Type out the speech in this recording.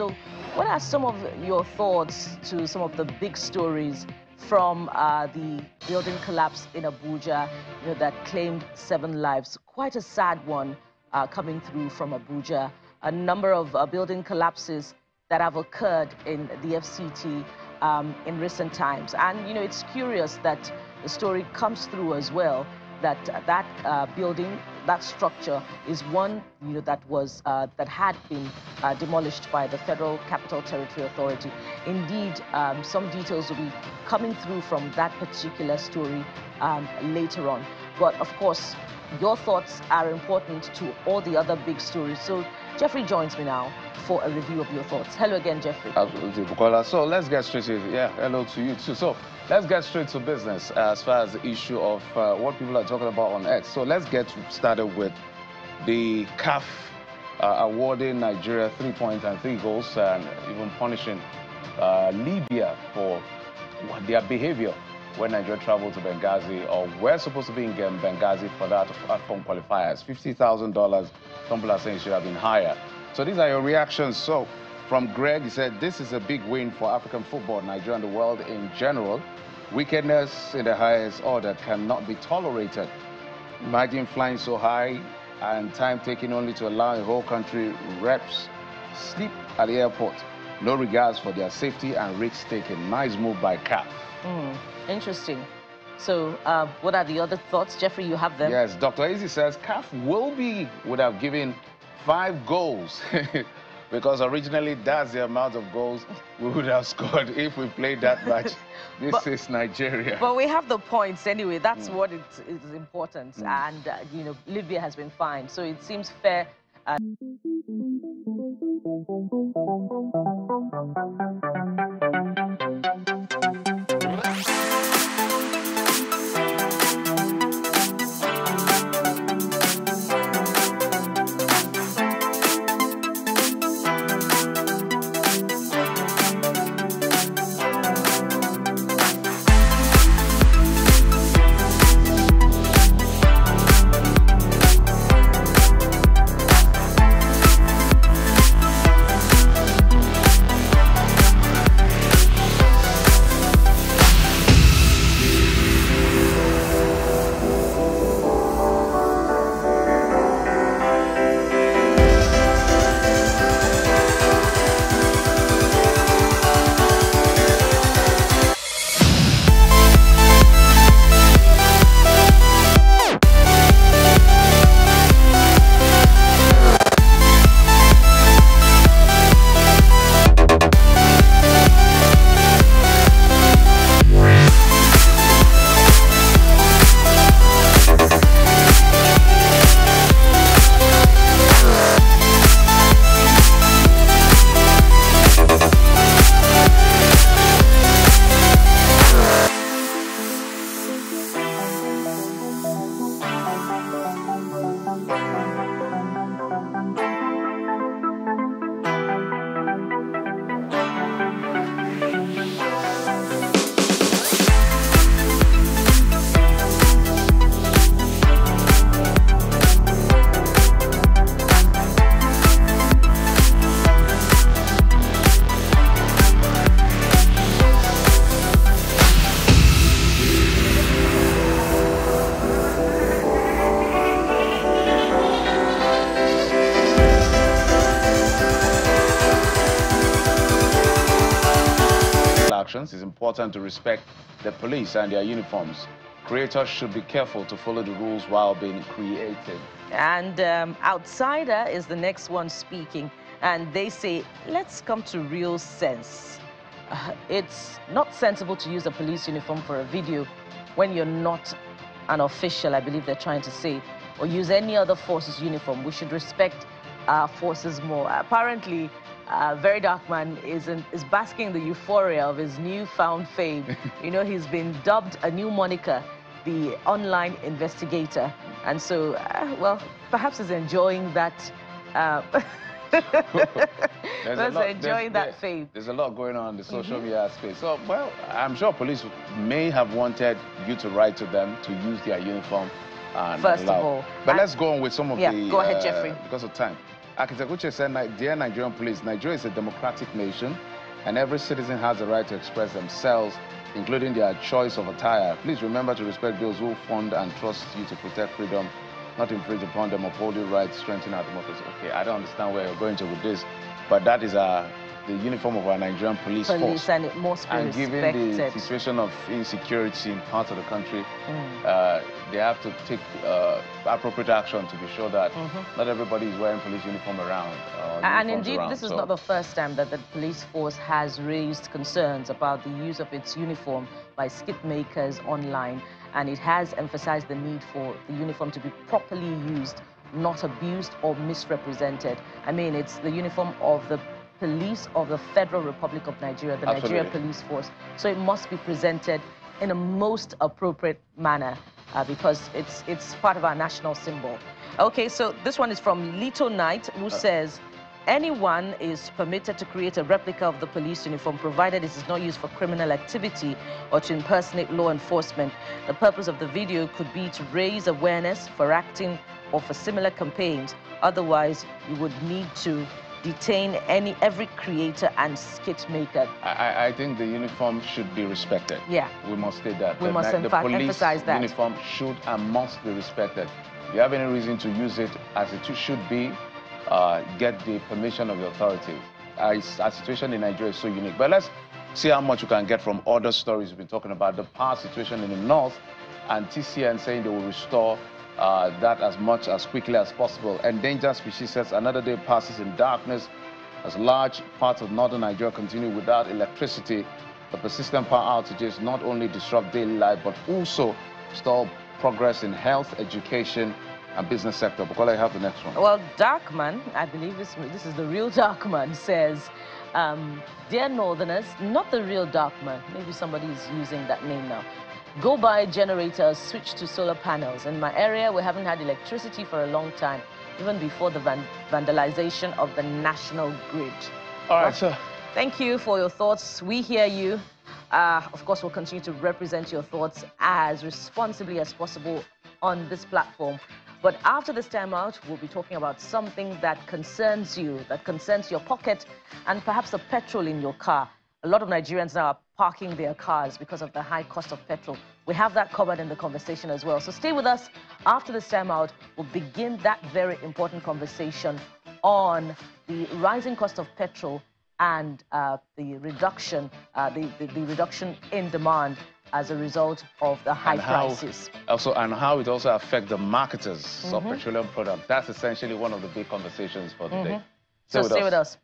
So what are some of your thoughts to some of the big stories from the building collapse in Abuja, that claimed 7 lives? Quite a sad one coming through from Abuja. A number of building collapses that have occurred in the FCT in recent times. And, it's curious that the story comes through as well, that building, that structure is one that had been demolished by the Federal Capital Territory Authority. Indeed, some details will be coming through from that particular story later on. But of course, your thoughts are important to all the other big stories. So Jeffrey joins me now for a review of your thoughts. Hello again, Jeffrey. Absolutely, Bukola. So let's get straight to it. Yeah, hello to you too. So let's get straight to business as far as the issue of what people are talking about on X. So let's get started with the CAF awarding Nigeria 3 points and 3 goals, and even punishing Libya for their behavior when Nigeria traveled to Benghazi, or we're supposed to be in Benghazi for that AFCON qualifiers. $50,000, some people are saying it should have been higher. So these are your reactions. So from Greg, he said, this is a big win for African football, Nigeria and the world in general. Wickedness in the highest order cannot be tolerated. Imagine flying so high and time taking only to allow a whole country reps sleep at the airport. No regards for their safety and risk taking. Nice move by CAF. Interesting. So what are the other thoughts? Jeffrey, you have them? Yes, Dr. Easy says CAF would have given 5 goals because originally that's the amount of goals we would have scored if we played that match. This is Nigeria. But we have the points anyway. That's what is important. And, Libya has been fine. So it seems fair. It's important to respect the police and their uniforms. Creators should be careful to follow the rules while being creative. And Outsider is the next one speaking. And they say, let's come to real sense. It's not sensible to use a police uniform for a video when you're not an official, I believe they're trying to say, or use any other force's uniform. We should respect our forces more. Apparently, Very Dark Man is basking in the euphoria of his newfound fame. He's been dubbed a new moniker, the online investigator. And so, well, perhaps he's enjoying that. Enjoying that fame. There's a lot going on in the social media space. So, well, I'm sure police may have wanted you to write to them to use their uniform. First of all. But let's go on with some of the... Go ahead, Jeffrey. Because of time. Architect Uche said, dear Nigerian police, Nigeria is a democratic nation and every citizen has the right to express themselves, including their choice of attire. Please remember to respect those who fund and trust you to protect freedom, not infringe upon them, uphold your rights, strengthen our democracy. Okay, I don't understand where you're going to with this, but that is the uniform of our Nigerian police force. And it must be respected. Given the situation of insecurity in parts of the country, they have to take appropriate action to be sure that not everybody is wearing police uniform around. And indeed, this is not the first time that the police force has raised concerns about the use of its uniform by skit makers online, and it has emphasized the need for the uniform to be properly used, not abused or misrepresented. I mean, it's the uniform of the police of the Federal Republic of Nigeria, the Nigeria Police Force. So it must be presented in a most appropriate manner because it's part of our national symbol. Okay, so this one is from Lito Knight, who says, anyone is permitted to create a replica of the police uniform provided it is not used for criminal activity or to impersonate law enforcement. The purpose of the video could be to raise awareness for acting or for similar campaigns. Otherwise, you would need to detain every creator and skit maker. I think the uniform should be respected. Yeah. We must state that. We must emphasize that. The uniform should and must be respected. If you have any reason to use it as it should be, get the permission of the authorities. Our situation in Nigeria is so unique. But let's see how much you can get from other stories we've been talking about. The power situation in the north, and TCN saying they will restore that as quickly as possible. Endangered species says another day passes in darkness as large parts of northern Nigeria continue without electricity. The persistent power outages not only disrupt daily life but also stall progress in health, education, and business sector. Bukola, you have the next one. Well, Darkman, I believe this is the real Darkman, says, dear Northerners, not the real Darkman. Maybe somebody is using that name now. Go buy generators, switch to solar panels. In my area, we haven't had electricity for a long time, even before the vandalization of the national grid. All right, sir. Thank you for your thoughts. We hear you. Of course, we'll continue to represent your thoughts as responsibly as possible on this platform. But after this time out, we'll be talking about something that concerns you, that concerns your pocket, and perhaps the petrol in your car. A lot of Nigerians now are parking their cars because of the high cost of petrol. We have that covered in the conversation as well. So stay with us. After this time out, we'll begin that very important conversation on the rising cost of petrol and the reduction in demand as a result of the high prices. And how it also affects the marketers of petroleum products. That's essentially one of the big conversations for today. So stay with us.